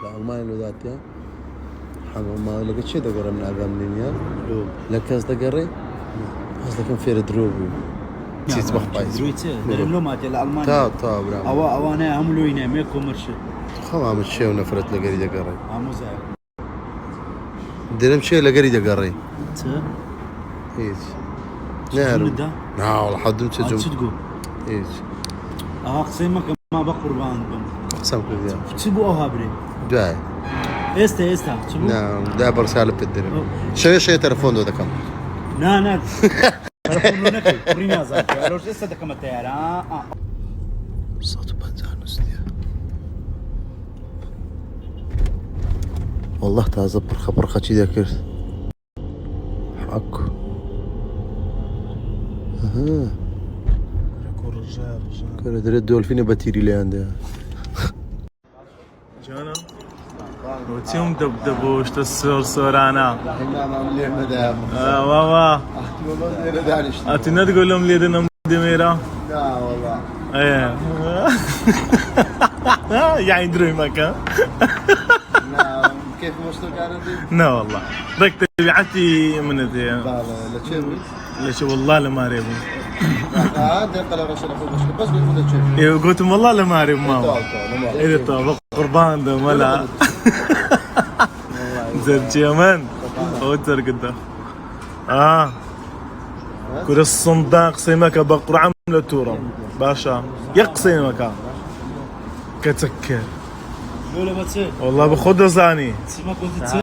لا ألمانيا لو ذاتيا حمام ما لقيت شيء دقرة من أذامنين يا لك قصد دقري قصد كم فير دروبي تيت بخبايز درويتة لو ما تلا ألمانيا تا برام أو أنا هم لو ينام يكون مرشد خمام الشيء ونفرت لقري دقري عموزة درم شيء لقري دقري تا إيش نعم لا والله حد تصدقوا متجم إيش قسمك ما بقربان بم قسم كذا تسبوها بري داي استا تسبو نعم ده برسالة بالدرب شيء تلفون ده كم نا تلفون نكي برينا زاكي أروش استا كم التيار صوت بنزان وستيا والله تازه برخة كذا كرت حقو اها رجال كل دريد دولفين باتيري اللي عندها جانا وتيوم دبدبوش تسرسرانا مليح مدام واوا اتنا تقول لهم لي دنا دميرة لا والله ايه يعني دري مكان لا كيف مشترك كانت لا والله رك تبعتي من ذي لا تشوي ليش والله لما اريد هذا قال رسول الله بس بدنا تشوي ايه قلت والله لما اريد ماما ايه طب قربان ده ملا زرت يمن او ترقد كل الصنداق سيمك بقر عملة تورم باشا يقصي مكان كتكر لولا بتصير والله بخد زاني سيما كنت